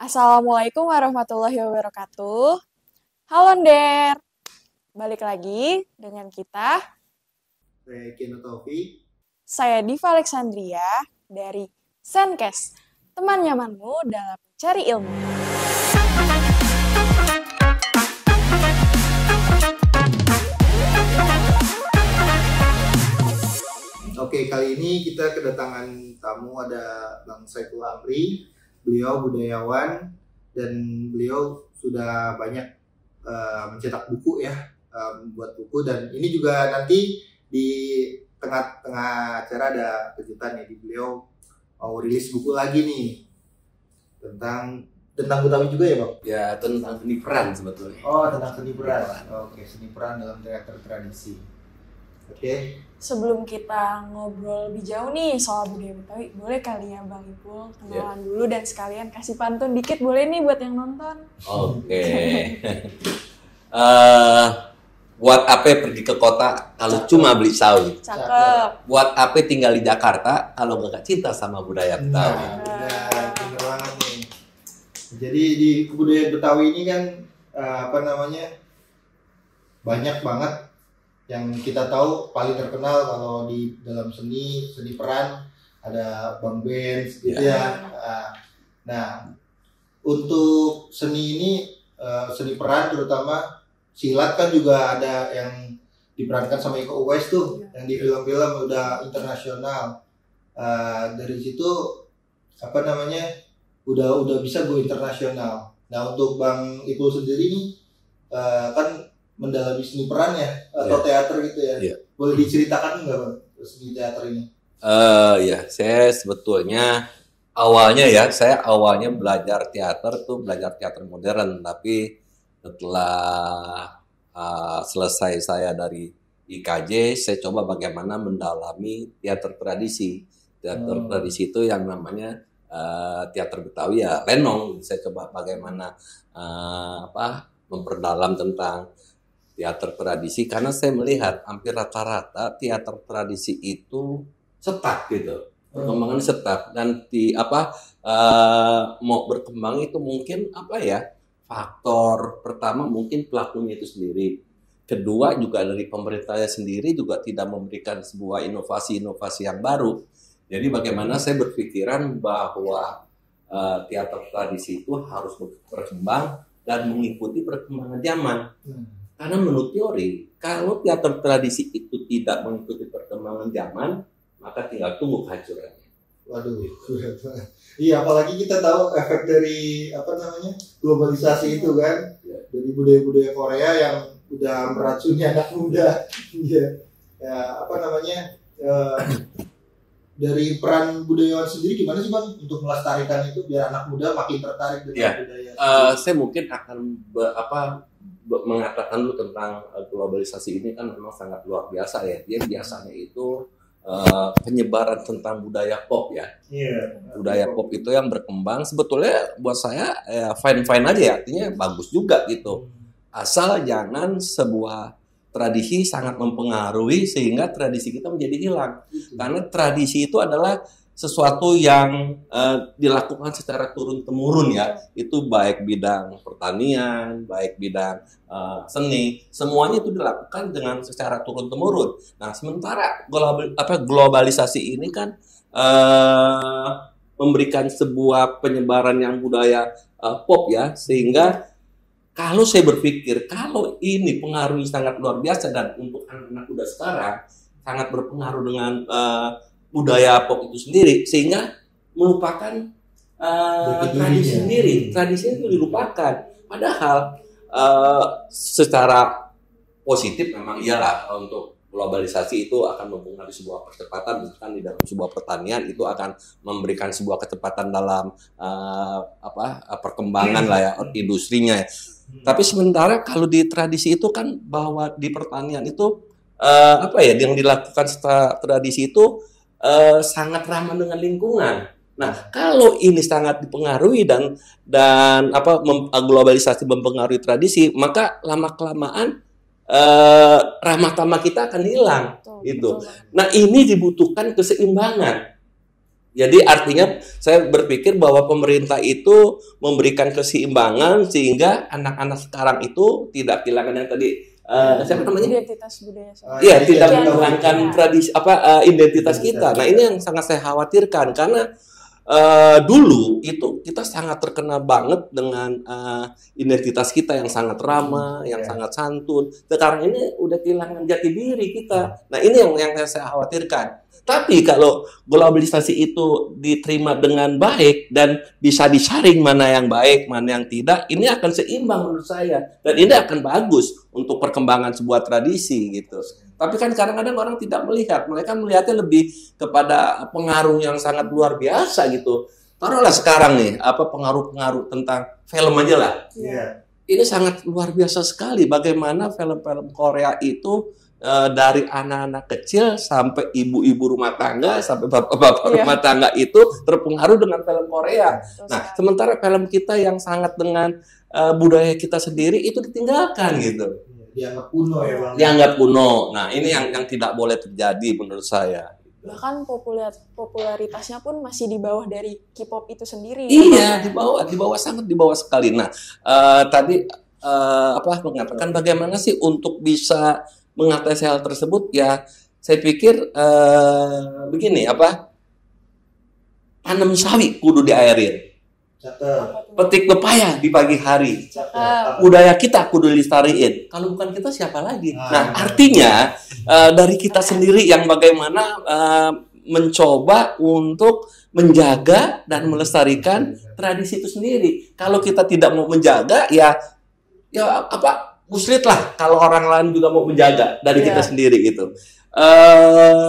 Assalamualaikum warahmatullahi wabarakatuh. Halo Der, balik lagi dengan kita. Saya Kino Taufik. Saya Diva Alexandria dari Senkes, teman nyamanmu dalam mencari ilmu. Oke, kali ini kita kedatangan tamu, ada Bang Saiful Amri. Beliau budayawan dan beliau sudah banyak mencetak buku ya, membuat buku, dan ini juga nanti di tengah-tengah acara ada kejutan ya, di beliau mau rilis buku lagi nih tentang Betawi juga ya Bang? Ya, tentang seni peran sebetulnya. Oh, tentang seni peran. Oke, seni peran dalam teater tradisi. Oke. Sebelum kita ngobrol lebih jauh nih soal budaya Betawi, boleh kali ya Bang Ipul kenalan dulu dan sekalian kasih pantun dikit, boleh nih buat yang nonton? Oke. Buat apa pergi ke kota kalau cuma beli sawi? Cakep. Buat apa tinggal di Jakarta kalau gak cinta sama budaya Betawi? Nah, bener banget nih. Jadi di kebudayaan Betawi ini kan banyak banget yang kita tahu. Paling terkenal kalau di dalam seni peran ada Bang Benz gitu ya. Nah, untuk seni ini, seni peran terutama silat kan juga ada yang diperankan sama Iko Uwais tuh, yang di film-film udah internasional. Dari situ udah bisa go internasional. Nah, untuk Bang Ipul sendiri nih kan mendalami seni peran ya, atau teater gitu ya. Boleh diceritakan nggak Bang seni teater ini? Ya, saya sebetulnya saya awalnya belajar teater modern, tapi setelah selesai saya dari IKJ, saya coba bagaimana mendalami teater tradisi. Teater tradisi itu yang namanya teater Betawi ya, lenong. Saya coba bagaimana memperdalam tentang teater tradisi, karena saya melihat hampir rata-rata teater tradisi itu stuck gitu, perkembangan stuck, dan mau berkembang itu mungkin faktor pertama mungkin pelakunya itu sendiri, kedua juga dari pemerintahnya sendiri juga tidak memberikan sebuah inovasi yang baru. Jadi bagaimana saya berpikiran bahwa teater tradisi itu harus berkembang dan mengikuti perkembangan zaman. Karena menurut teori, kalau teater tradisi itu tidak mengikuti perkembangan zaman, maka tinggal tunggu kehancurannya. Waduh, iya, apalagi kita tahu efek dari globalisasi itu kan, dari budaya-budaya Korea yang udah meracuni anak muda. Dari peran budayawan sendiri gimana sih Bang untuk melestarikan itu biar anak muda makin tertarik dengan budaya? Saya mungkin akan mengatakan dulu tentang globalisasi ini kan memang sangat luar biasa ya. Dia biasanya itu penyebaran tentang budaya pop ya. Budaya pop itu yang berkembang sebetulnya buat saya fine-fine aja ya, artinya bagus juga gitu. Asal jangan sebuah tradisi sangat mempengaruhi sehingga tradisi kita menjadi hilang. Karena tradisi itu adalah sesuatu yang dilakukan secara turun-temurun ya. Itu baik bidang pertanian, baik bidang seni, semuanya itu dilakukan dengan secara turun-temurun. Nah, sementara globalisasi ini kan memberikan sebuah penyebaran yang budaya pop ya, sehingga kalau saya berpikir kalau ini pengaruhnya sangat luar biasa dan untuk anak-anak muda sekarang sangat berpengaruh dengan budaya pop itu sendiri, sehingga melupakan tradisi sendiri. Tradisinya itu dilupakan. Padahal secara positif memang iyalah, untuk globalisasi itu akan mempengaruhi sebuah percepatan, misalkan di dalam sebuah pertanian itu akan memberikan sebuah kecepatan dalam perkembangan lah ya, industrinya. Tapi sementara kalau di tradisi itu kan bahwa di pertanian itu yang dilakukan setelah tradisi itu sangat ramah dengan lingkungan. Nah, kalau ini sangat dipengaruhi dan globalisasi mempengaruhi tradisi, maka lama kelamaan ramah tamah kita akan hilang. Betul. Nah, ini dibutuhkan keseimbangan. Jadi artinya saya berpikir bahwa pemerintah itu memberikan keseimbangan sehingga anak-anak sekarang itu tidak kehilangan yang tadi siapa namanya? Identitas budaya. Iya, tidak menghilangkan tradisi identitas kita. Nah, ini yang sangat saya khawatirkan karena dulu itu kita sangat terkenal banget dengan identitas kita yang sangat ramah, yang sangat santun. Sekarang ini udah kehilangan jati diri kita. Nah, ini yang saya khawatirkan. Tapi kalau globalisasi itu diterima dengan baik dan bisa disaring mana yang baik, mana yang tidak, ini akan seimbang menurut saya. Dan ini akan bagus untuk perkembangan sebuah tradisi gitu. Tapi kan kadang-kadang orang tidak melihat. Mereka melihatnya lebih kepada pengaruh yang sangat luar biasa gitu. Taruhlah sekarang nih, pengaruh-pengaruh tentang film aja lah. Iya. Ini sangat luar biasa sekali bagaimana film-film Korea itu dari anak-anak kecil sampai ibu-ibu rumah tangga sampai bapak-bapak rumah tangga itu terpengaruh dengan film Korea. Nah, sementara film kita yang sangat dengan budaya kita sendiri itu ditinggalkan gitu. Dianggap kuno ya Bang. Dianggap kuno. Nah, ini yang tidak boleh terjadi menurut saya. Bahkan popularitasnya pun masih di bawah dari K-pop itu sendiri. Iya, di bawah sangat di bawah sekali. Nah, tadi mengatakan bagaimana sih untuk bisa mengatasi hal tersebut, ya saya pikir begini, tanam sawi kudu diairin, petik pepaya di pagi hari, budaya kita kudu dilestariin. Kalau bukan kita siapa lagi? Nah, artinya dari kita sendiri yang bagaimana mencoba untuk menjaga dan melestarikan tradisi itu sendiri. Kalau kita tidak mau menjaga, ya muslit lah kalau orang lain juga mau menjaga dari kita sendiri gitu.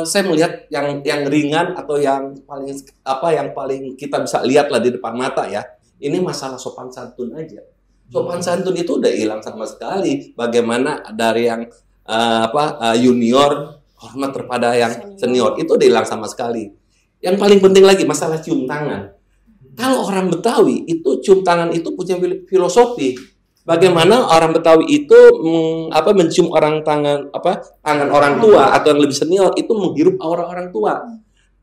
Saya melihat yang ringan atau yang paling kita bisa lihat lah di depan mata ya. Ini masalah sopan santun aja. Sopan santun itu udah hilang sama sekali. Bagaimana dari yang junior hormat kepada yang senior itu udah hilang sama sekali. Yang paling penting lagi masalah cium tangan. Kalau orang Betawi itu cium tangan itu punya filosofi. Bagaimana orang Betawi itu mencium tangan orang tua atau yang lebih senior itu menghirup aura orang tua.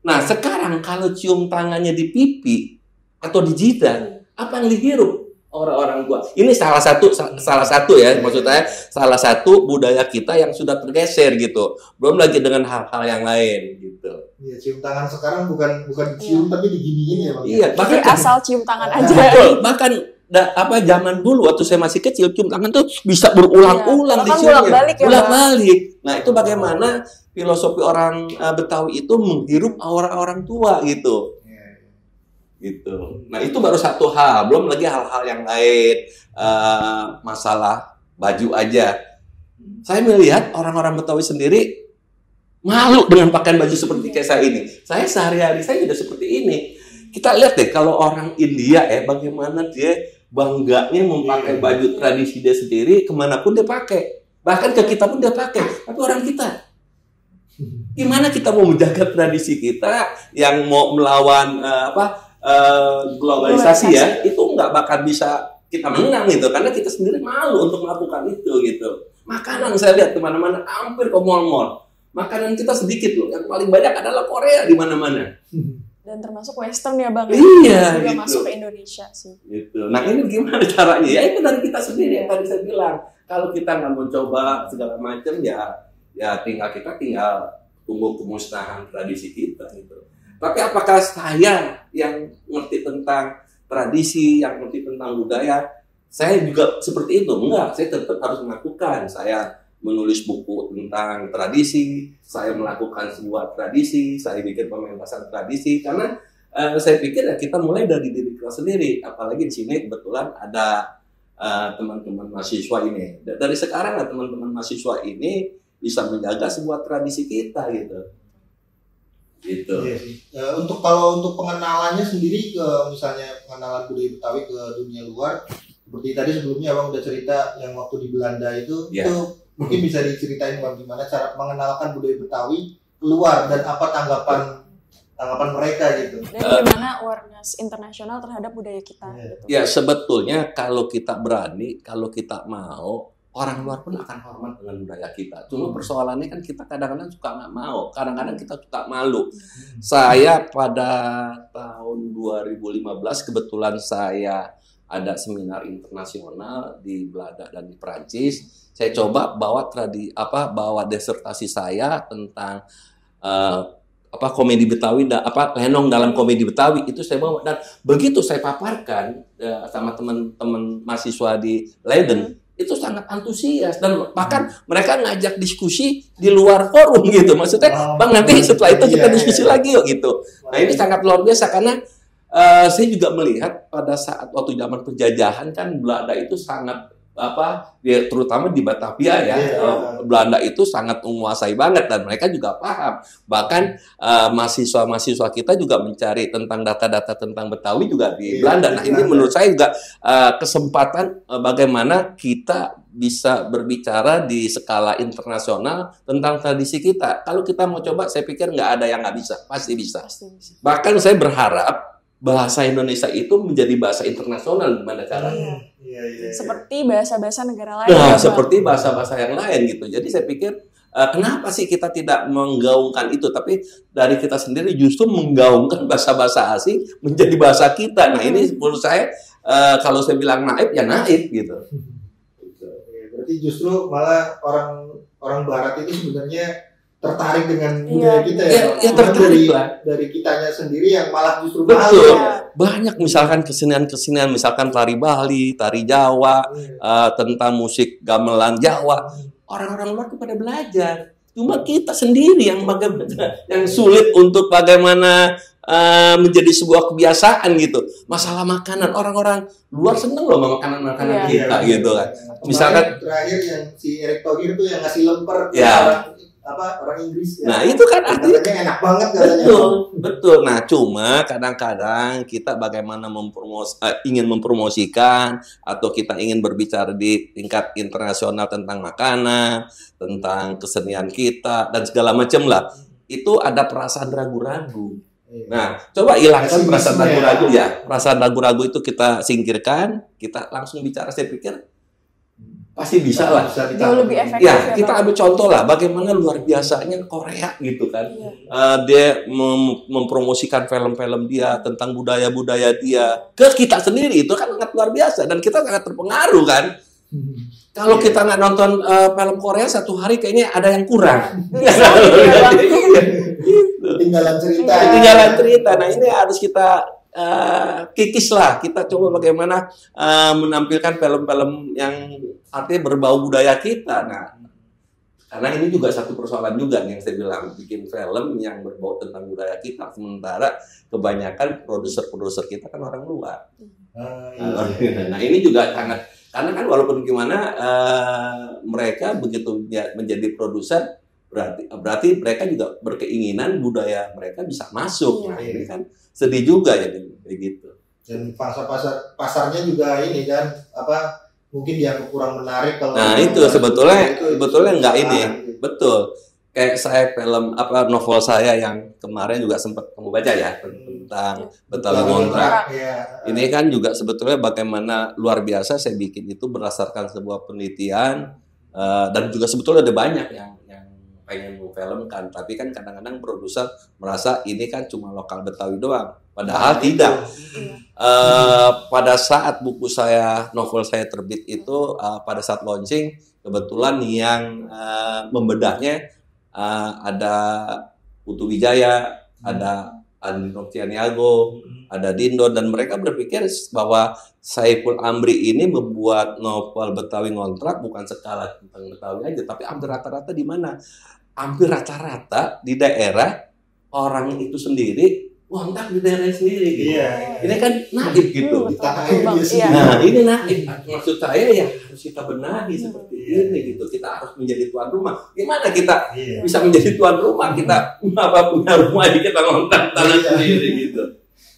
Nah, sekarang kalau cium tangannya di pipi atau di jidat, apa yang dihirup aura orang tua? Ini salah satu ya, maksudnya salah satu budaya kita yang sudah tergeser gitu. Belum lagi dengan hal-hal yang lain gitu. Iya, cium tangan sekarang bukan cium tapi diginiin ya Bang. Iya, bahkan asal cium tangan aja. Betul, bahkan zaman dulu waktu saya masih kecil cium tangan tuh bisa berulang-ulang diciumnya, bolak-balik. Nah, itu bagaimana filosofi orang Betawi itu menghirup aura orang tua gitu. Gitu. Nah, itu baru satu hal, belum lagi hal-hal yang lain, masalah baju aja. Saya melihat orang-orang Betawi sendiri malu dengan pakaian baju seperti kayak saya ini. Saya sehari-hari saya juga seperti ini. Kita lihat deh kalau orang India bagaimana dia bangganya memakai baju tradisi dia sendiri, kemanapun dia pakai. Bahkan ke kita pun dia pakai. Tapi orang kita, gimana kita mau menjaga tradisi kita yang mau melawan globalisasi ya? Itu nggak bakal bisa kita menang gitu, karena kita sendiri malu untuk melakukan itu gitu. Makanan saya lihat kemana-mana, hampir ke mall-mall. Makanan kita sedikit loh, yang paling banyak adalah Korea di mana-mana. Dan termasuk Western ya Bang. Iya, juga gitu. masuk ke Indonesia sih. Gitu. Nah, ini gimana caranya? Ya itu dari kita sendiri yang tadi saya bilang. Kalau kita nggak mau coba segala macam, ya tinggal tunggu kemusnahan tradisi kita gitu. Tapi apakah saya yang ngerti tentang tradisi, yang ngerti tentang budaya, saya juga seperti itu? Enggak, saya tetap harus melakukan. Saya menulis buku tentang tradisi, saya melakukan sebuah tradisi, saya bikin pementasan tradisi, karena saya pikir ya kita mulai dari diri kita sendiri, apalagi di sini kebetulan ada teman-teman mahasiswa ini. Dari sekarang lah teman-teman mahasiswa ini bisa menjaga sebuah tradisi kita gitu. Gitu. Untuk pengenalannya sendiri ke misalnya pengenalan budaya Betawi ke dunia luar, seperti tadi sebelumnya Abang udah cerita yang waktu di Belanda itu mungkin bisa diceritain Bang gimana cara mengenalkan budaya Betawi keluar dan apa tanggapan mereka gitu. Dan gimana awareness internasional terhadap budaya kita gitu. Ya sebetulnya kalau kita berani, kalau kita mau, orang luar pun akan hormat dengan budaya kita. Cuma persoalannya kan kita kadang-kadang suka nggak mau, kadang-kadang kita suka malu. Saya pada tahun 2015 kebetulan saya ada seminar internasional di Belanda dan di Perancis. Saya coba bawa disertasi saya tentang komedi Betawi lenong dalam komedi Betawi itu saya bawa, dan begitu saya paparkan sama teman-teman mahasiswa di Leiden itu sangat antusias dan bahkan mereka ngajak diskusi di luar forum gitu, maksudnya Bang nanti setelah itu kita diskusi lagi yuk gitu. Nah ini sangat luar biasa karena saya juga melihat pada saat waktu zaman penjajahan kan Belanda itu sangat terutama di Batavia ya, Belanda itu sangat menguasai banget dan mereka juga paham. Bahkan mahasiswa-mahasiswa kita juga mencari tentang data-data tentang Betawi juga di Belanda. Nah ini menurut saya juga kesempatan bagaimana kita bisa berbicara di skala internasional tentang tradisi kita. Kalau kita mau coba, saya pikir nggak ada yang nggak bisa, pasti bisa. Bahkan saya berharap bahasa Indonesia itu menjadi bahasa internasional gimana caranya. Seperti bahasa-bahasa negara lain. Nah, seperti bahasa-bahasa yang lain gitu. Jadi saya pikir kenapa sih kita tidak menggaungkan itu, tapi dari kita sendiri justru menggaungkan bahasa-bahasa asing menjadi bahasa kita. Nah ini menurut saya kalau saya bilang naif ya naif gitu. Berarti justru malah orang Barat itu sebenarnya tertarik dengan budaya kita ya. Ya tertarik dari kitanya sendiri yang malah justru betul. Banyak misalkan kesenian-kesenian, misalkan tari Bali, tari Jawa, tentang musik gamelan Jawa. Orang-orang luar itu pada belajar. Cuma kita sendiri yang sulit untuk bagaimana menjadi sebuah kebiasaan gitu. Masalah makanan, orang-orang luar seneng loh makanan-makanan kita gitu kan. Misalkan terakhir yang si Erick Thohir itu yang ngasih lemper orang Inggris ya. Nah itu kan artinya enak banget katanya. Betul. Nah cuma kadang-kadang kita bagaimana ingin mempromosikan atau kita ingin berbicara di tingkat internasional tentang makanan, tentang kesenian kita dan segala macam lah. Itu ada perasaan ragu-ragu. Nah coba hilangkan perasaan ragu-ragu ya. Perasaan ragu-ragu itu kita singkirkan, kita langsung bicara. Saya pikir pasti bisa lah. Jauh lebih efektif ya, kita ambil contoh lah bagaimana luar biasanya Korea gitu kan. Dia mempromosikan film-film dia tentang budaya-budaya dia ke kita sendiri, itu kan sangat luar biasa dan kita sangat terpengaruh kan. Kalau kita nggak nonton film Korea satu hari kayaknya ada yang kurang. Ketinggalan cerita. Nah ini harus kita kikis lah, kita coba bagaimana menampilkan film-film yang artinya berbau budaya kita. Nah, karena ini juga satu persoalan juga yang saya bilang, bikin film yang berbau tentang budaya kita, sementara kebanyakan produser-produser kita kan orang luar. Nah ini juga sangat, karena kan walaupun gimana mereka begitu menjadi produser, berarti mereka juga berkeinginan budaya mereka bisa masuk. Nah ini kan sedih juga ya kayak gitu. Dan pasarnya juga ini kan mungkin dia kurang menarik kalau. Nah itu sebetulnya nggak ini betul. Kayak saya novel saya yang kemarin juga sempat kamu baca ya tentang Betawi Ngontrak. Ini kan juga sebetulnya bagaimana luar biasa saya bikin itu berdasarkan sebuah penelitian dan juga sebetulnya ada banyak yang pengen memfilmkan, tapi kan kadang-kadang produser merasa ini kan cuma lokal Betawi doang, padahal tidak. Pada saat novel saya terbit itu, pada saat launching, kebetulan yang membedahnya ada Putu Wijaya, ada Andi Noktianiago, ada Dindo, dan mereka berpikir bahwa Saiful Amri ini membuat novel Betawi Ngontrak bukan sekala tentang Betawi aja, tapi hampir rata-rata di mana? Hampir rata-rata di daerah orang itu sendiri ngontrak di daerah sendiri gitu. Ini kan naif gitu. Nah, ini naif. Maksud saya ya harus kita benahi seperti ini gitu. Kita harus menjadi tuan rumah. Gimana kita bisa menjadi tuan rumah? Kita punya rumah aja kita ngontrak tanah sendiri gitu.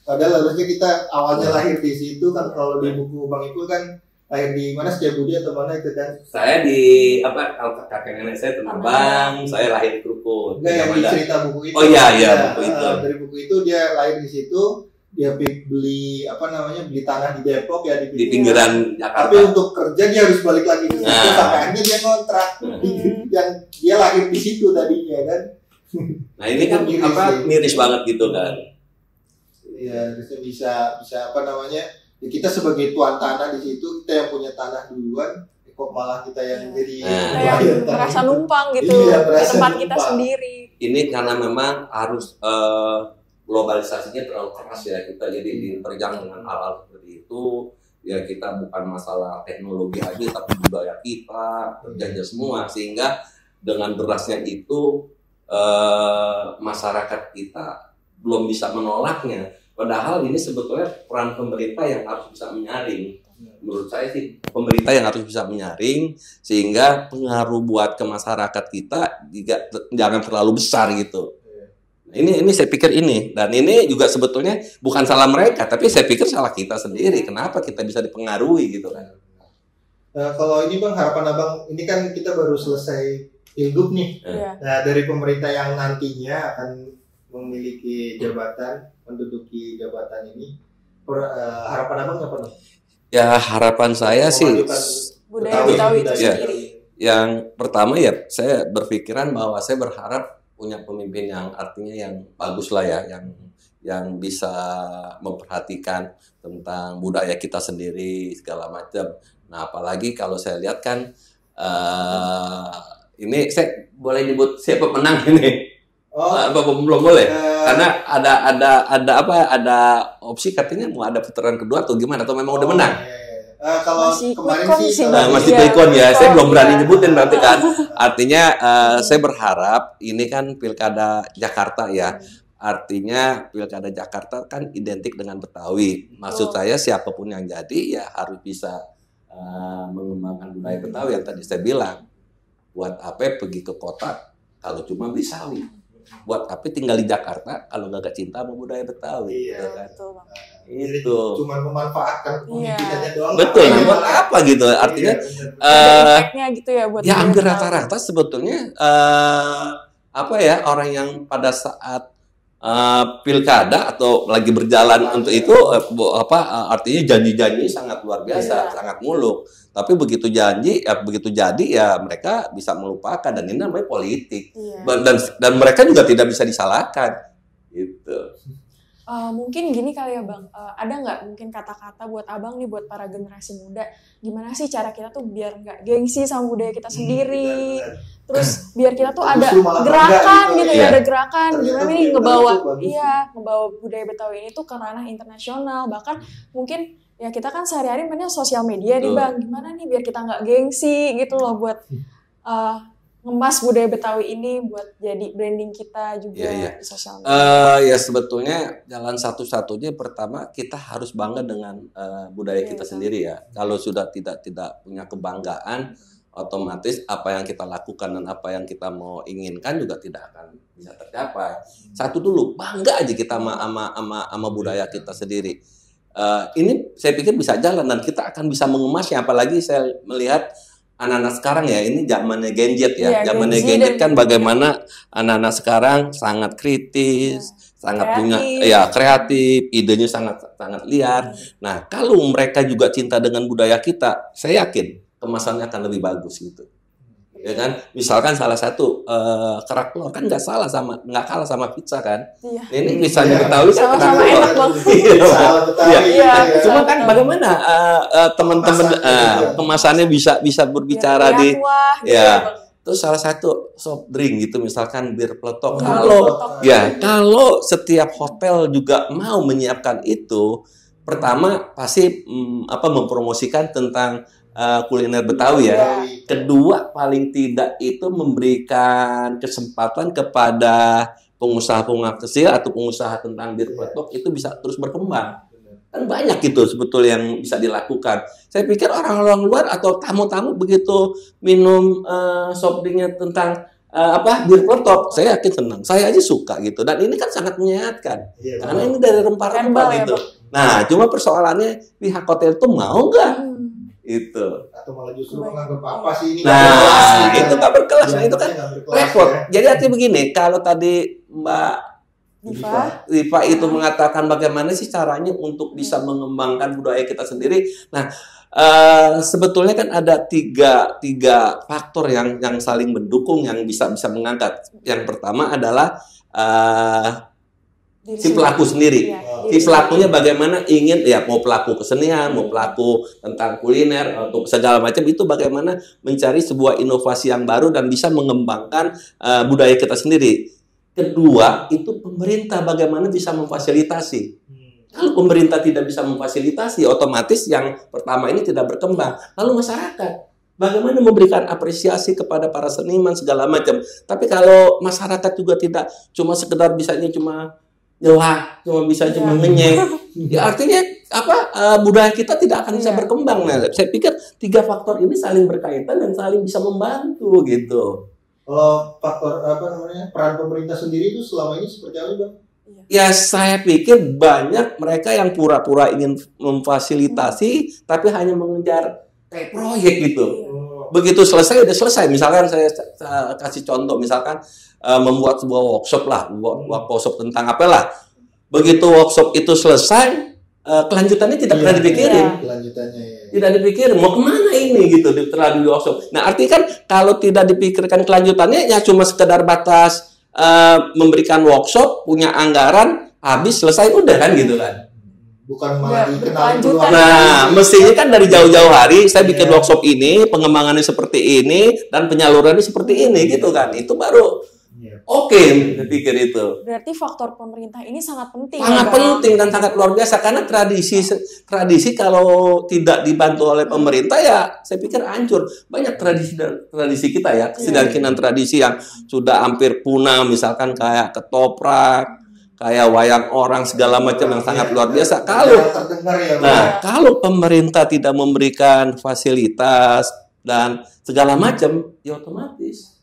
Padahal harusnya kita awalnya lahir di situ kan, kalau di buku Bang Ipul kan lahir di mana, Setiabudi atau mana itu kan? Saya di kakek nenek saya Tanah Abang, saya lahir di Krukut. Enggak, yang di cerita buku itu. Oh iya buku itu. Dari buku itu dia lahir di situ dia beli beli tanah di Depok ya di pinggiran Jakarta. Tapi untuk kerja dia harus balik lagi ke situ, sampai akhirnya dia ngontrak yang dia lahir di situ tadinya kan. Nah ini kan miris banget gitu kan. Iya, bisa ya kita sebagai tuan tanah di situ, kita yang punya tanah duluan, kok malah kita yang jadi merasa numpang gitu di tempat kita sendiri. Ini karena memang harus globalisasinya terlalu keras ya, kita jadi diterjang dengan hal-hal seperti itu ya. Kita bukan masalah teknologi aja tapi budaya kita terjajah semua, sehingga dengan derasnya itu masyarakat kita belum bisa menolaknya, padahal ini sebetulnya peran pemerintah yang harus bisa menyaring. Menurut saya sih pemerintah yang harus bisa menyaring sehingga pengaruh buat ke masyarakat kita juga jangan terlalu besar gitu. Ini saya pikir dan ini juga sebetulnya bukan salah mereka, tapi saya pikir salah kita sendiri. Kenapa kita bisa dipengaruhi gitu kan? Kalau ini Bang, harapan Abang, ini kan kita baru selesai pilgub nih. Nah, dari pemerintah yang nantinya akan memiliki jabatan, menduduki jabatan ini, harapan Abang apa nih? Ya harapan saya sih budaya Betawi itu sendiri. Yang pertama ya saya berpikiran bahwa saya berharap punya pemimpin yang artinya yang bagus lah ya, yang bisa memperhatikan tentang budaya kita sendiri segala macam. Nah apalagi kalau saya lihat kan ini saya boleh nyebut siapa penang ini? Belum boleh karena ada opsi katanya mau ada putaran kedua atau gimana, atau memang udah menang? Kalau kemarin sih masih Quick-Count ya. Saya belum berani nyebutin berarti kan. Artinya saya berharap ini kan pilkada Jakarta ya. Artinya pilkada Jakarta kan identik dengan Betawi. Maksud saya siapapun yang jadi ya harus bisa mengembangkan budaya Betawi yang tadi saya bilang. Buat apa pergi ke kota kalau cuma beli sawi? Buat apa tinggal di Jakarta kalau nggak cinta sama budaya Betawi? Iya, kan? Itu cuma memanfaatkan kepemimpinannya doang. Betul, buat apa gitu? Artinya gitu ya buat hampir rata-rata sebetulnya orang yang pada saat pilkada atau lagi berjalan untuk itu artinya janji-janji sangat luar biasa, sangat muluk. Tapi begitu jadi ya mereka bisa melupakan, dan ini namanya politik. Dan mereka juga tidak bisa disalahkan gitu. Mungkin gini kali ya Bang, ada nggak mungkin kata-kata buat Abang nih, buat para generasi muda, gimana sih cara kita tuh biar nggak gengsi sama budaya kita sendiri, terus biar kita tuh ada gerakan gitu ya, ada gerakan gimana nih ngebawa budaya Betawi ini tuh ke ranah internasional. Bahkan mungkin ya kita kan sehari-hari mainnya sosial media nih Bang, gimana nih biar kita nggak gengsi gitu loh buat ngemas budaya Betawi ini buat jadi branding kita juga di sosial media. Ya sebetulnya jalan satu-satunya pertama kita harus bangga dengan budaya kita sendiri ya. Kalau sudah tidak punya kebanggaan, otomatis apa yang kita lakukan dan apa yang kita mau inginkan juga tidak akan bisa tercapai. Satu dulu bangga aja kita sama budaya kita sendiri. Ini saya pikir bisa jalan dan kita akan bisa mengemasnya. Apalagi saya melihat anak-anak sekarang ya, ini zamannya gadget ya. Zamannya gadget kan bagaimana anak-anak sekarang sangat kritis, sangat punya kreatif, idenya sangat liar. Nah, kalau mereka juga cinta dengan budaya kita, saya yakin kemasannya akan lebih bagus gitu. Ya kan, misalkan salah satu kerak telur kan nggak kalah sama pizza kan. Ini pizzanya Betawi kan sama enak banget. Cuma kan bagaimana teman-teman kemasannya bisa berbicara di terus salah satu soft drink gitu, misalkan bir peletok. Kalau setiap hotel juga mau menyiapkan itu, pertama pasti mempromosikan tentang kuliner Betawi ya. Kedua, paling tidak itu memberikan kesempatan kepada pengusaha-pengusaha kecil atau pengusaha tentang bir peletok itu bisa terus berkembang. Kan banyak gitu sebetulnya yang bisa dilakukan. Saya pikir orang-orang luar atau tamu-tamu begitu minum soft drinknya tentang bir peletok, saya yakin senang. Saya aja suka gitu. Dan ini kan sangat menyehatkan. Karena ini dari rempah-rempah gitu. Nah, cuma persoalannya pihak hotel itu mau nggak? Itu atau malah justru menganggap apa sih ini itu nggak berkelas. Nah itu kan repot. Jadi artinya begini, kalau tadi Mbak Diva itu mengatakan bagaimana sih caranya untuk bisa mengembangkan budaya kita sendiri. Nah, sebetulnya kan ada tiga faktor yang saling mendukung yang bisa mengangkat. Yang pertama adalah si pelaku sendiri. Si pelakunya bagaimana ingin, ya mau pelaku kesenian, mau pelaku tentang kuliner, atau segala macam, itu bagaimana mencari sebuah inovasi yang baru dan bisa mengembangkan budaya kita sendiri. Kedua, itu pemerintah bagaimana bisa memfasilitasi. Kalau pemerintah tidak bisa memfasilitasi, otomatis yang pertama ini tidak berkembang. Lalu masyarakat, bagaimana memberikan apresiasi kepada para seniman segala macam. Tapi kalau masyarakat juga tidak cuma sekedar bisanya cuma nyela, cuma ngenyek, ya artinya budaya kita tidak akan bisa berkembang. Nah, saya pikir tiga faktor ini saling berkaitan dan saling bisa membantu gitu. Kalau faktor peran pemerintah sendiri itu selama ini seperti apa, Bang? Ya, saya pikir banyak mereka yang pura-pura ingin memfasilitasi tapi hanya mengejar kayak proyek gitu. Begitu selesai, udah selesai. Misalkan saya kasih contoh, misalkan membuat sebuah workshop lah, workshop tentang apalah. Begitu workshop itu selesai, kelanjutannya tidak pernah dipikirin. Tidak dipikirin, mau kemana ini gitu, terlalu di workshop. Nah, artinya kan kalau tidak dipikirkan kelanjutannya, ya cuma sekedar batas memberikan workshop, punya anggaran, habis, selesai, udah kan gitu kan. Bukan malah dikenal keluar. Nah, mestinya kan dari jauh-jauh hari saya bikin workshop ini, pengembangannya seperti ini, dan penyalurannya seperti ini gitu kan. Itu baru oke, saya pikir itu. Berarti faktor pemerintah ini sangat penting. Sangat penting dan sangat luar biasa, karena tradisi kalau tidak dibantu oleh pemerintah, ya saya pikir hancur. Banyak tradisi kita ya, kesenian tradisi yang sudah hampir punah, misalkan kayak ketoprak, kayak wayang orang, segala macam yang sangat luar biasa. Kalau pemerintah tidak memberikan fasilitas dan segala macam, ya otomatis.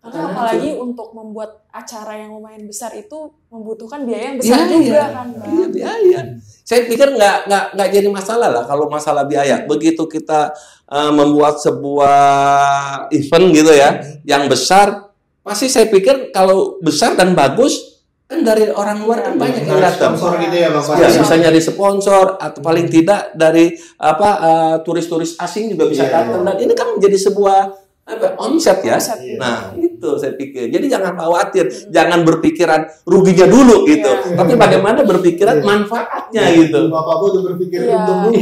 Karena apalagi untuk membuat acara yang lumayan besar itu membutuhkan biaya yang besar juga kan, Mbak. Iya, biaya. Saya pikir nggak jadi masalah lah kalau masalah biaya. Begitu kita membuat sebuah event gitu ya, yang besar, pasti saya pikir kalau besar dan bagus, kan dari orang luar kan banyak yang datang. Sponsor gitu ya, Bapak. Ya, bisa nyari sponsor, atau paling tidak dari turis-turis asing juga bisa datang. Dan ini kan menjadi sebuah omset ya. Nah, itu saya pikir. Jadi jangan khawatir, jangan berpikiran ruginya dulu gitu. Tapi bagaimana berpikiran manfaatnya gitu. Bapak udah berpikir untung dulu.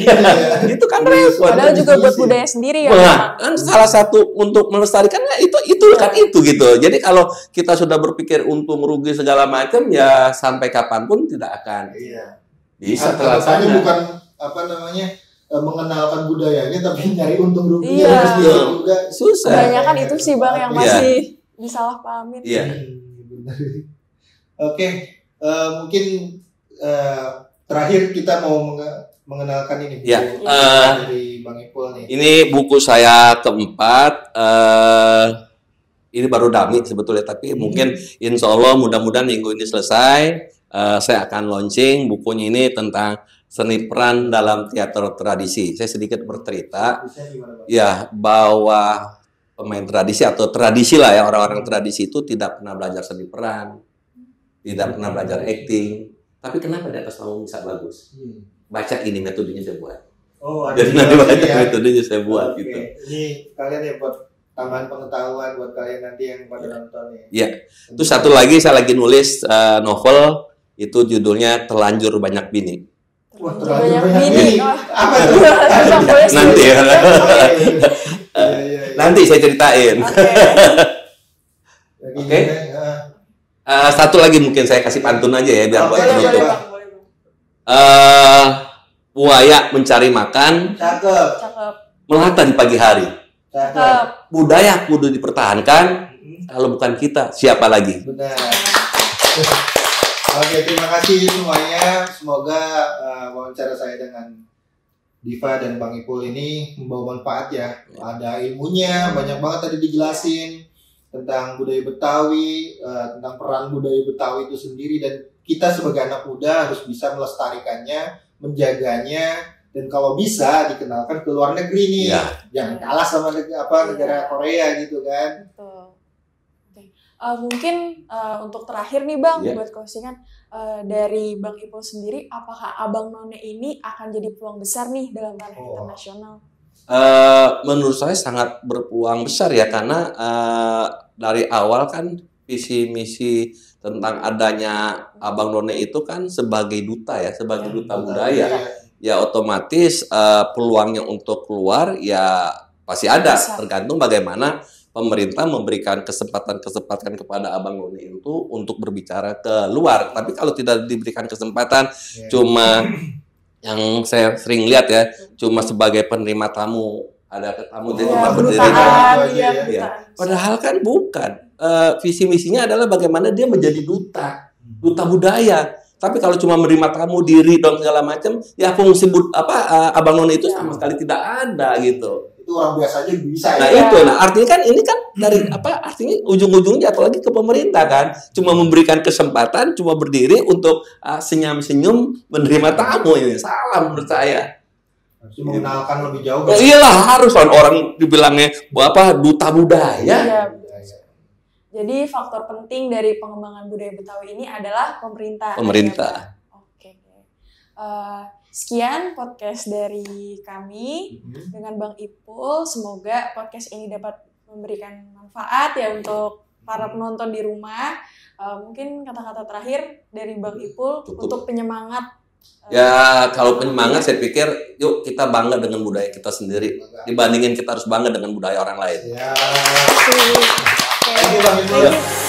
Itu kan repot. Padahal juga buat budaya sendiri ya. Nah, kan salah satu untuk melestarikannya itu kan itu gitu. Jadi kalau kita sudah berpikir untung rugi segala macam, ya sampai kapanpun tidak akan bisa terlaksana. Bukan mengenalkan budayanya, tapi nyari untung ruginya juga susah. Kebanyakan itu sih, Bang, yang masih disalahpahamin. Oke, mungkin terakhir kita mau mengenalkan ini buku dari Bang Ipul nih. Ini buku saya keempat. Ini baru dummy sebetulnya, tapi mungkin insya Allah mudah-mudahan minggu ini selesai. Saya akan launching bukunya ini tentang seni peran dalam teater tradisi. Saya sedikit bercerita ya bahwa pemain tradisi atau tradisi lah ya, orang-orang tradisi itu tidak pernah belajar seni peran, tidak pernah belajar acting. Tapi kenapa di atas panggung bisa bagus? Baca ini, metodenya saya buat. Jadi nanti baca metodenya saya buat gitu. Ini kalian ya buat tambahan pengetahuan buat kalian nanti yang pada nonton ya. Iya. Terus satu lagi saya lagi nulis novel, itu judulnya Terlanjur Banyak Bini. Wah, terlanjur banyak bini. Apa itu? Nanti ya. Nanti saya ceritain. Oke. Satu lagi mungkin saya kasih pantun aja ya biar buat penutup. Buaya mencari makan. Cakep. Melata di pagi hari. Cakep. Budaya kudu dipertahankan. Kalau bukan kita, siapa lagi? Benar. Oke, terima kasih semuanya. Semoga wawancara saya dengan Diva dan Bang Ipul ini membawa manfaat ya. Ada ilmunya, banyak banget tadi dijelasin tentang budaya Betawi, tentang peran budaya Betawi itu sendiri, dan kita sebagai anak muda harus bisa melestarikannya, menjaganya, dan kalau bisa dikenalkan ke luar negeri nih. Jangan kalah sama negara Korea gitu kan. Betul. Mungkin untuk terakhir nih Bang, Yeah. buat closingan dari Bang Ipul sendiri, apakah Abang None ini akan jadi peluang besar nih dalam ranah internasional? Menurut saya sangat berpeluang besar ya, karena dari awal kan visi misi tentang adanya Abang None itu kan sebagai duta ya, sebagai duta budaya. Ya otomatis peluangnya untuk keluar ya pasti ada, Besar. tergantung bagaimana pemerintah memberikan kesempatan kepada Abang None itu untuk berbicara ke luar. Tapi kalau tidak diberikan kesempatan, cuma yang saya sering lihat ya, cuma sebagai penerima tamu, ada tamu jadi cuma berdiri kedutaan, doang. iya, Ya. kedutaan. Padahal kan bukan. Visi misinya adalah bagaimana dia menjadi duta budaya. Tapi kalau cuma menerima tamu, diri dan segala macam, ya fungsi Abang None itu sama sekali tidak ada gitu. Itu orang biasa aja bisa Nah ya. itu, artinya kan ini kan dari artinya ujung-ujungnya jatuh lagi ke pemerintah kan, cuma memberikan kesempatan, cuma berdiri untuk senyum-senyum menerima tamu, ini salah menurut saya. Harus mengenalkan lebih jauh. Oh iyalah, harus orang dibilangnya duta budaya. Iya. Jadi faktor penting dari pengembangan budaya Betawi ini adalah pemerintah. Pemerintah. Oke. Sekian podcast dari kami dengan Bang Ipul. Semoga podcast ini dapat memberikan manfaat ya untuk para penonton di rumah. Mungkin kata-kata terakhir dari Bang Ipul untuk penyemangat. Ya kalau penyemangat saya pikir yuk kita bangga dengan budaya kita sendiri. Dibandingin kita harus bangga dengan budaya orang lain. Ya. Oke. Thank you, Bang Ipul. Thank you.